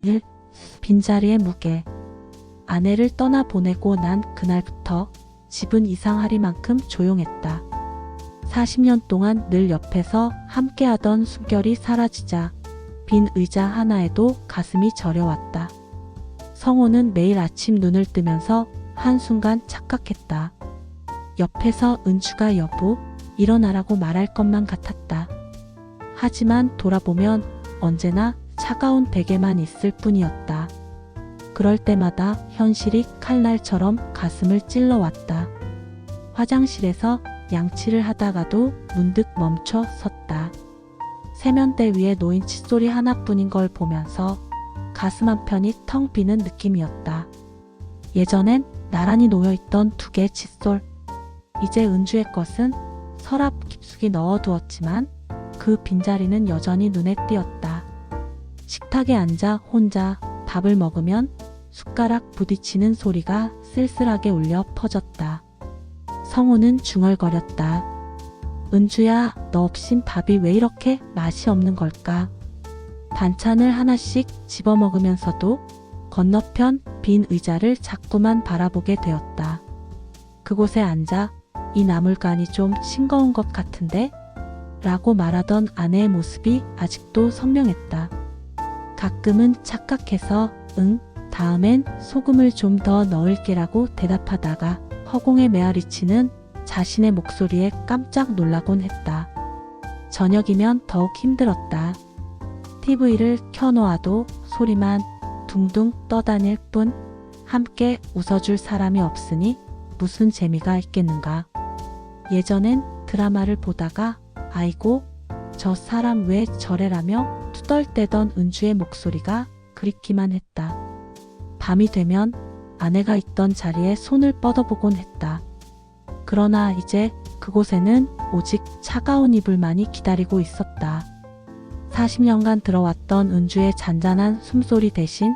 1. 빈자리의 무게. 아내를 떠나보내고 난 그날부터 집은 이상하리만큼 조용했다. 40년 동안 늘 옆에서 함께하던 숨결이 사라지자 빈 의자 하나에도 가슴이 저려왔다. 성호는 매일 아침 눈을 뜨면서 한순간 착각했다. 옆에서 은주가 여보, 일어나라고 말할 것만 같았다. 하지만 돌아보면 언제나 차가운 베개만 있을 뿐이었다. 그럴 때마다 현실이 칼날처럼 가슴을 찔러왔다. 화장실에서 양치를 하다가도 문득 멈춰 섰다. 세면대 위에 놓인 칫솔이 하나뿐인 걸 보면서 가슴 한편이 텅 비는 느낌이었다. 예전엔 나란히 놓여있던 두 개의 칫솔. 이제 은주의 것은 서랍 깊숙이 넣어두었지만 그 빈자리는 여전히 눈에 띄었다. 식탁에 앉아 혼자 밥을 먹으면 숟가락 부딪히는 소리가 쓸쓸하게 울려 퍼졌다. 성호는 중얼거렸다. 은주야, 너 없인 밥이 왜 이렇게 맛이 없는 걸까? 반찬을 하나씩 집어먹으면서도 건너편 빈 의자를 자꾸만 바라보게 되었다. 그곳에 앉아 이 나물간이 좀 싱거운 것 같은데? 라고 말하던 아내의 모습이 아직도 선명했다. 가끔은 착각해서 응, 다음엔 소금을 좀 더 넣을게라고 대답하다가 허공에 메아리치는 자신의 목소리에 깜짝 놀라곤 했다. 저녁이면 더욱 힘들었다. TV를 켜놓아도 소리만 둥둥 떠다닐 뿐 함께 웃어줄 사람이 없으니 무슨 재미가 있겠는가. 예전엔 드라마를 보다가 아이고, 저 사람 왜 저래라며 투덜대던 은주의 목소리가 그립기만 했다. 밤이 되면 아내가 있던 자리에 손을 뻗어보곤 했다. 그러나 이제 그곳에는 오직 차가운 이불만이 기다리고 있었다. 40년간 들어왔던 은주의 잔잔한 숨소리 대신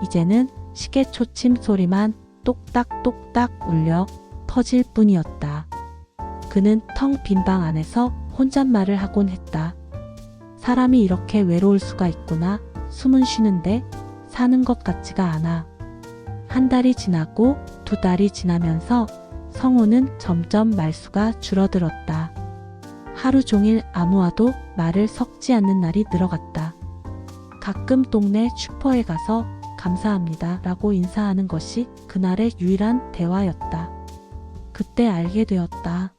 이제는 시계 초침 소리만 똑딱똑딱 울려 퍼질 뿐이었다. 그는 텅 빈 방 안에서 혼잣말을 하곤 했다. 사람이 이렇게 외로울 수가 있구나. 숨은 쉬는데 사는 것 같지가 않아. 한 달이 지나고 두 달이 지나면서 성호는 점점 말수가 줄어들었다. 하루 종일 아무와도 말을 섞지 않는 날이 늘어갔다. 가끔 동네 슈퍼에 가서 감사합니다 라고 인사하는 것이 그날의 유일한 대화였다. 그때 알게 되었다.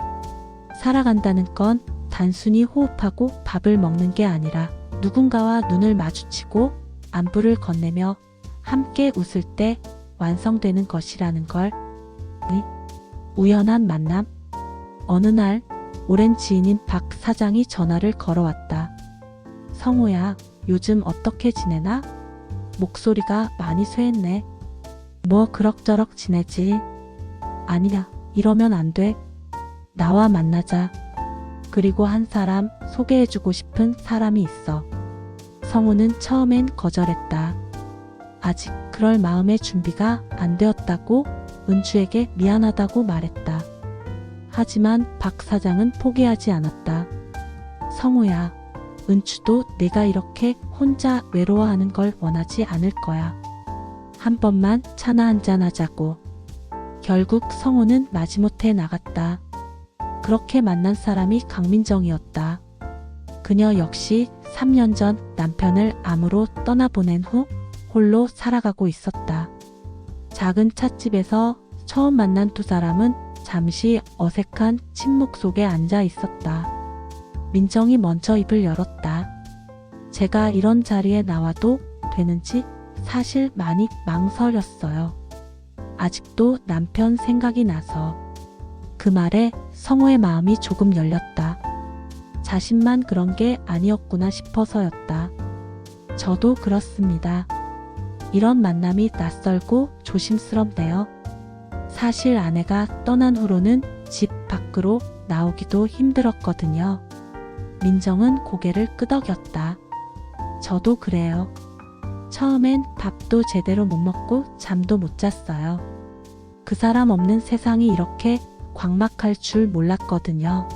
살아간다는 건 단순히 호흡하고 밥을 먹는 게 아니라 누군가와 눈을 마주치고 안부를 건네며 함께 웃을 때 완성되는 것이라는 걸. 우연한 만남. 어느 날 오랜 지인인 박 사장이 전화를 걸어왔다. 성호야, 요즘 어떻게 지내나? 목소리가 많이 쇠했네. 뭐 그럭저럭 지내지. 아니야, 이러면 안 돼. 나와 만나자. 그리고 한 사람 소개해주고 싶은 사람이 있어. 성호는 처음엔 거절했다. 아직 그럴 마음의 준비가 안 되었다고 은주에게 미안하다고 말했다. 하지만 박 사장은 포기하지 않았다. 성호야, 은주도 내가 이렇게 혼자 외로워하는 걸 원하지 않을 거야. 한 번만 차나 한잔 하자고. 결국 성호는 마지못해 나갔다. 그렇게 만난 사람이 강민정이었다. 그녀 역시 3년 전 남편을 암으로 떠나보낸 후 홀로 살아가고 있었다. 작은 찻집에서 처음 만난 두 사람은 잠시 어색한 침묵 속에 앉아 있었다. 민정이 먼저 입을 열었다. 제가 이런 자리에 나와도 되는지 사실 많이 망설였어요. 아직도 남편 생각이 나서. 그 말에 성호의 마음이 조금 열렸다. 자신만 그런 게 아니었구나 싶어서였다. 저도 그렇습니다. 이런 만남이 낯설고 조심스럽네요. 사실 아내가 떠난 후로는 집 밖으로 나오기도 힘들었거든요. 민정은 고개를 끄덕였다. 저도 그래요. 처음엔 밥도 제대로 못 먹고 잠도 못 잤어요. 그 사람 없는 세상이 이렇게 광막할 줄 몰랐거든요.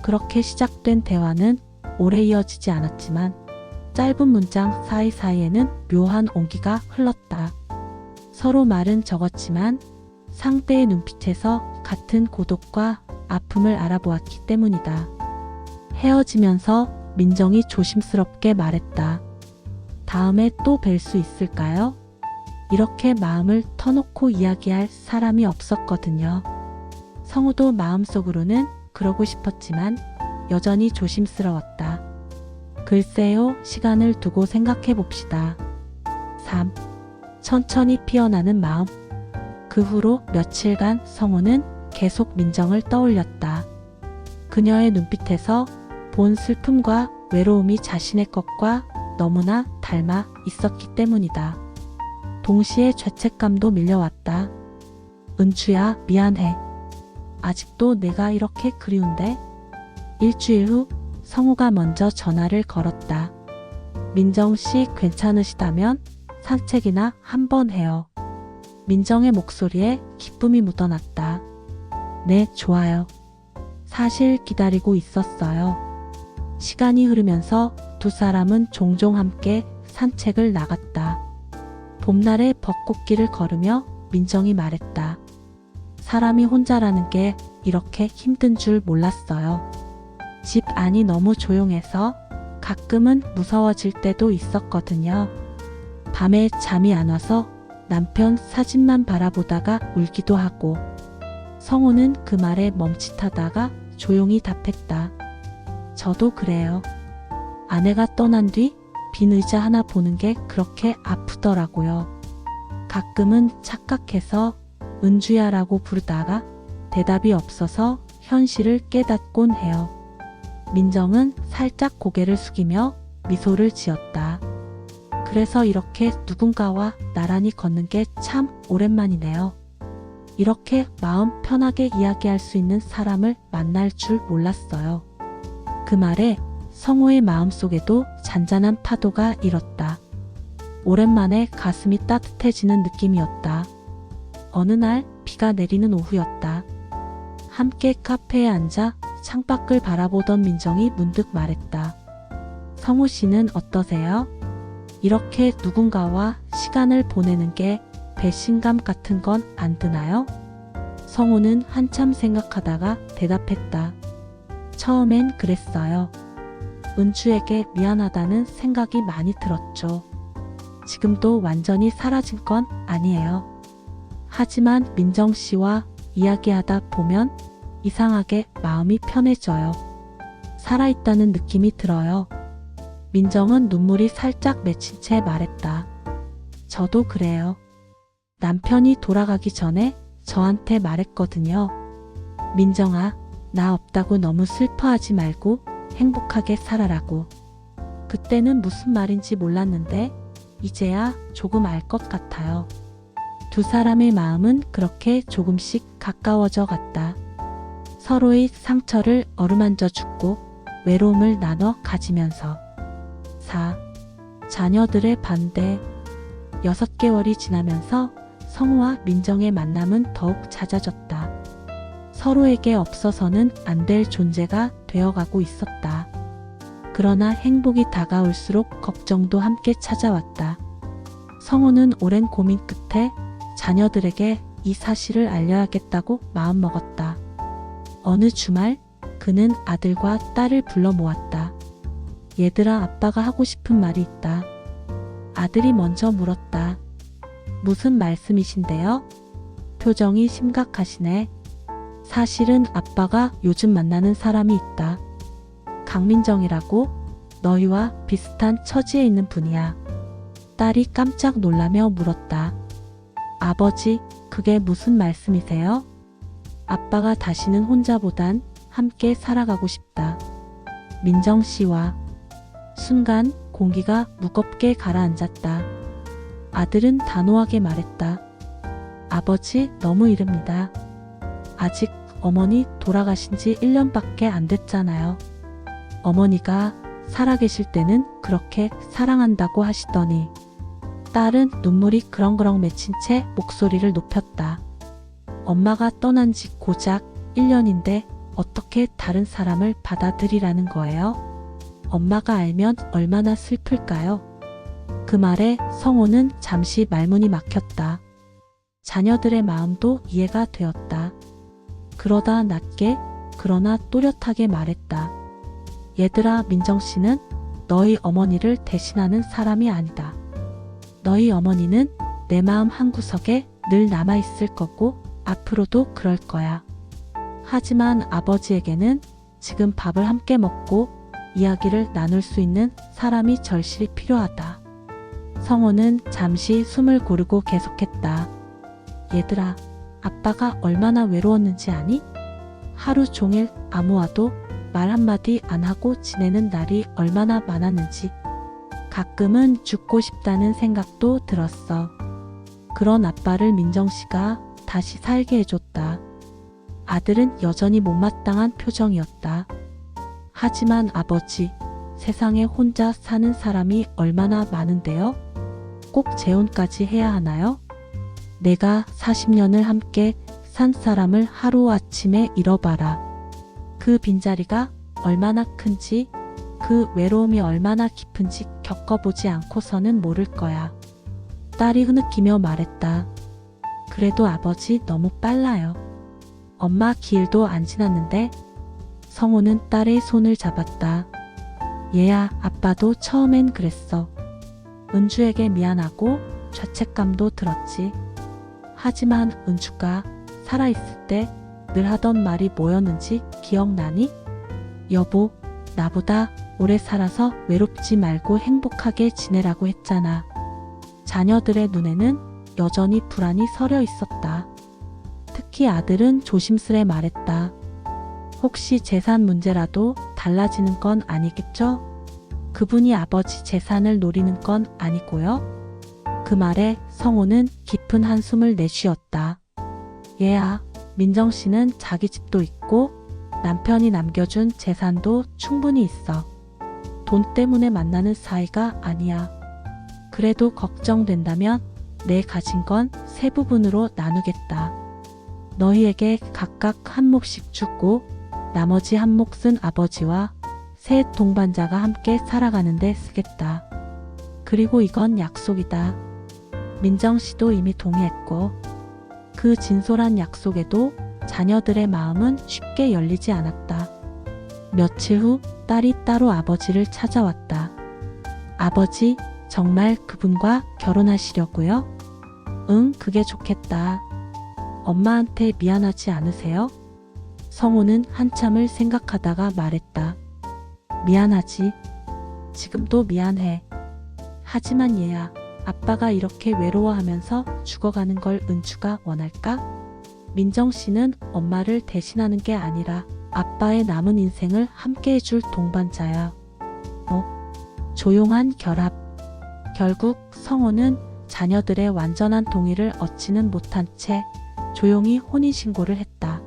그렇게 시작된 대화는 오래 이어지지 않았지만 짧은 문장 사이사이에는 묘한 온기가 흘렀다. 서로 말은 적었지만 상대의 눈빛에서 같은 고독과 아픔을 알아보았기 때문이다. 헤어지면서 민정이 조심스럽게 말했다. 다음에 또 뵐 수 있을까요? 이렇게 마음을 터놓고 이야기할 사람이 없었거든요. 성우도 마음속으로는 그러고 싶었지만 여전히 조심스러웠다. 글쎄요, 시간을 두고 생각해 봅시다. 3. 천천히 피어나는 마음. 그 후로 며칠간 성우는 계속 민정을 떠올렸다. 그녀의 눈빛에서 본 슬픔과 외로움이 자신의 것과 너무나 닮아 있었기 때문이다. 동시에 죄책감도 밀려왔다. 은주야, 미안해. 아직도 내가 이렇게 그리운데? 일주일 후 성우가 먼저 전화를 걸었다. 민정 씨 괜찮으시다면 산책이나 한번 해요. 민정의 목소리에 기쁨이 묻어났다. 네, 좋아요. 사실 기다리고 있었어요. 시간이 흐르면서 두 사람은 종종 함께 산책을 나갔다. 봄날의 벚꽃길을 걸으며 민정이 말했다. 사람이 혼자라는 게 이렇게 힘든 줄 몰랐어요. 집 안이 너무 조용해서 가끔은 무서워질 때도 있었거든요. 밤에 잠이 안 와서 남편 사진만 바라보다가 울기도 하고. 성우는 그 말에 멈칫하다가 조용히 답했다. 저도 그래요. 아내가 떠난 뒤 빈 의자 하나 보는 게 그렇게 아프더라고요. 가끔은 착각해서 은주야라고 부르다가 대답이 없어서 현실을 깨닫곤 해요. 민정은 살짝 고개를 숙이며 미소를 지었다. 그래서 이렇게 누군가와 나란히 걷는 게 참 오랜만이네요. 이렇게 마음 편하게 이야기할 수 있는 사람을 만날 줄 몰랐어요. 그 말에 성우의 마음속에도 잔잔한 파도가 일었다. 오랜만에 가슴이 따뜻해지는 느낌이었다. 어느 날 비가 내리는 오후였다. 함께 카페에 앉아 창밖을 바라보던 민정이 문득 말했다. 성우 씨는 어떠세요? 이렇게 누군가와 시간을 보내는 게 배신감 같은 건 안 드나요? 성우는 한참 생각하다가 대답했다. 처음엔 그랬어요. 은주에게 미안하다는 생각이 많이 들었죠. 지금도 완전히 사라진 건 아니에요. 하지만 민정 씨와 이야기하다 보면 이상하게 마음이 편해져요. 살아있다는 느낌이 들어요. 민정은 눈물이 살짝 맺힌 채 말했다. 저도 그래요. 남편이 돌아가기 전에 저한테 말했거든요. 민정아, 나 없다고 너무 슬퍼하지 말고 행복하게 살아라고. 그때는 무슨 말인지 몰랐는데 이제야 조금 알 것 같아요. 두 사람의 마음은 그렇게 조금씩 가까워져 갔다. 서로의 상처를 어루만져 주고 외로움을 나눠 가지면서. 4. 자녀들의 반대. 6개월이 지나면서 성우와 민정의 만남은 더욱 잦아졌다. 서로에게 없어서는 안 될 존재가 되어가고 있었다. 그러나 행복이 다가올수록 걱정도 함께 찾아왔다. 성우는 오랜 고민 끝에 자녀들에게 이 사실을 알려야겠다고 마음먹었다. 어느 주말 그는 아들과 딸을 불러 모았다. 얘들아, 아빠가 하고 싶은 말이 있다. 아들이 먼저 물었다. 무슨 말씀이신데요? 표정이 심각하시네. 사실은 아빠가 요즘 만나는 사람이 있다. 강민정이라고 너희와 비슷한 처지에 있는 분이야. 딸이 깜짝 놀라며 물었다. 아버지, 그게 무슨 말씀이세요? 아빠가 다시는 혼자보단 함께 살아가고 싶다. 민정 씨와. 순간 공기가 무겁게 가라앉았다. 아들은 단호하게 말했다. 아버지, 너무 이릅니다. 아직 어머니 돌아가신 지 1년밖에 안 됐잖아요. 어머니가 살아계실 때는 그렇게 사랑한다고 하시더니. 딸은 눈물이 그렁그렁 맺힌 채 목소리를 높였다. 엄마가 떠난 지 고작 1년인데 어떻게 다른 사람을 받아들이라는 거예요? 엄마가 알면 얼마나 슬플까요? 그 말에 성호는 잠시 말문이 막혔다. 자녀들의 마음도 이해가 되었다. 그러다 낮게 그러나 또렷하게 말했다. 얘들아, 민정씨는 너희 어머니를 대신하는 사람이 아니다. 너희 어머니는 내 마음 한구석에 늘 남아있을 거고 앞으로도 그럴 거야. 하지만 아버지에게는 지금 밥을 함께 먹고 이야기를 나눌 수 있는 사람이 절실히 필요하다. 성호는 잠시 숨을 고르고 계속했다. 얘들아, 아빠가 얼마나 외로웠는지 아니? 하루 종일 아무와도 말 한마디 안 하고 지내는 날이 얼마나 많았는지. 가끔은 죽고 싶다는 생각도 들었어. 그런 아빠를 민정씨가 다시 살게 해줬다. 아들은 여전히 못마땅한 표정이었다. 하지만 아버지, 세상에 혼자 사는 사람이 얼마나 많은데요? 꼭 재혼까지 해야 하나요? 내가 40년을 함께 산 사람을 하루아침에 잃어봐라. 그 빈자리가 얼마나 큰지, 그 외로움이 얼마나 깊은지 겪어보지 않고서는 모를 거야. 딸이 흐느끼며 말했다. 그래도 아버지 너무 빨라요. 엄마 기일도 안 지났는데. 성호는 딸의 손을 잡았다. 얘야, 아빠도 처음엔 그랬어. 은주에게 미안하고 죄책감도 들었지. 하지만 은주가 살아있을 때 늘 하던 말이 뭐였는지 기억나니? 여보, 나보다 오래 살아서 외롭지 말고 행복하게 지내라고 했잖아. 자녀들의 눈에는 여전히 불안이 서려 있었다. 특히 아들은 조심스레 말했다. 혹시 재산 문제라도 달라지는 건 아니겠죠? 그분이 아버지 재산을 노리는 건 아니고요. 그 말에 성호는 깊은 한숨을 내쉬었다. 얘야, 민정씨는 자기 집도 있고 남편이 남겨준 재산도 충분히 있어. 돈 때문에 만나는 사이가 아니야. 그래도 걱정된다면 내 가진 건 세 부분으로 나누겠다. 너희에게 각각 한 몫씩 주고 나머지 한 몫은 아버지와 새 동반자가 함께 살아가는데 쓰겠다. 그리고 이건 약속이다. 민정씨도 이미 동의했고 그 진솔한 약속에도 자녀들의 마음은 쉽게 열리지 않았다. 며칠 후 딸이 따로 아버지를 찾아왔다. 아버지, 정말 그분과 결혼하시려고요? 응, 그게 좋겠다. 엄마한테 미안하지 않으세요? 성호는 한참을 생각하다가 말했다. 미안하지. 지금도 미안해. 하지만 얘야, 아빠가 이렇게 외로워하면서 죽어가는 걸 은주가 원할까? 민정씨는 엄마를 대신하는 게 아니라 아빠의 남은 인생을 함께 해줄 동반자야. 조용한 결합. 결국 성호는 자녀들의 완전한 동의를 얻지는 못한 채 조용히 혼인신고를 했다.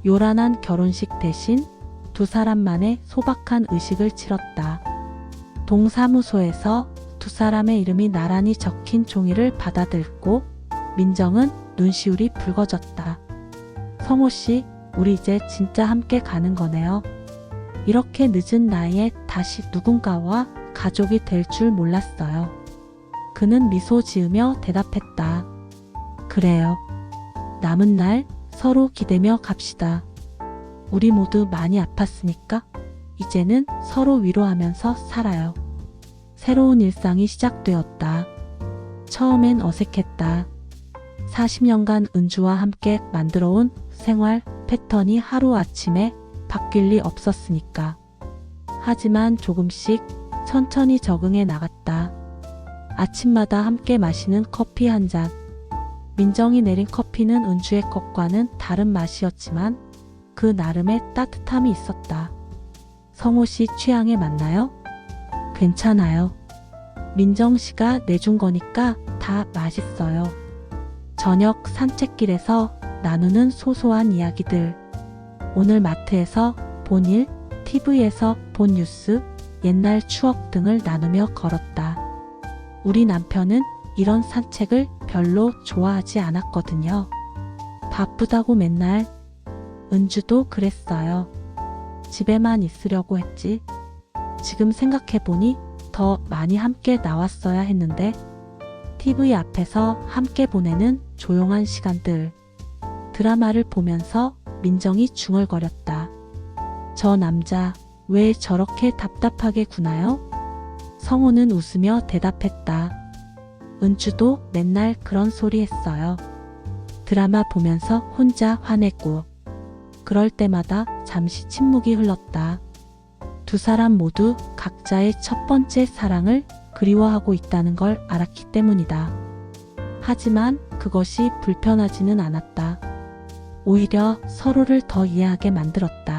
요란한 결혼식 대신 두 사람만의 소박한 의식을 치렀다. 동사무소에서 두 사람의 이름이 나란히 적힌 종이를 받아들고 민정은 눈시울이 붉어졌다. 성호씨, 우리 이제 진짜 함께 가는 거네요. 이렇게 늦은 나이에 다시 누군가와 가족이 될 줄 몰랐어요. 그는 미소 지으며 대답했다. 그래요. 남은 날 서로 기대며 갑시다. 우리 모두 많이 아팠으니까 이제는 서로 위로하면서 살아요. 새로운 일상이 시작되었다. 처음엔 어색했다. 40년간 은주와 함께 만들어온 생활 패턴이 하루아침에 바뀔 리 없었으니까. 하지만 조금씩 천천히 적응해 나갔다. 아침마다 함께 마시는 커피 한 잔. 민정이 내린 커피는 은주의 것과는 다른 맛이었지만 그 나름의 따뜻함이 있었다. 성호씨 취향에 맞나요? 괜찮아요. 민정씨가 내준 거니까 다 맛있어요. 저녁 산책길에서 나누는 소소한 이야기들. 오늘 마트에서 본 일, TV에서 본 뉴스, 옛날 추억 등을 나누며 걸었다. 우리 남편은 이런 산책을 별로 좋아하지 않았거든요. 바쁘다고 맨날. 은주도 그랬어요. 집에만 있으려고 했지. 지금 생각해보니 더 많이 함께 나왔어야 했는데. TV 앞에서 함께 보내는 조용한 시간들. 드라마를 보면서 민정이 중얼거렸다. 저 남자 왜 저렇게 답답하게 구나요? 성호는 웃으며 대답했다. 은주도 맨날 그런 소리 했어요. 드라마 보면서 혼자 화냈고. 그럴 때마다 잠시 침묵이 흘렀다. 두 사람 모두 각자의 첫 번째 사랑을 그리워하고 있다는 걸 알았기 때문이다. 하지만 그것이 불편하지는 않았다. 오히려 서로를 더 이해하게 만들었다.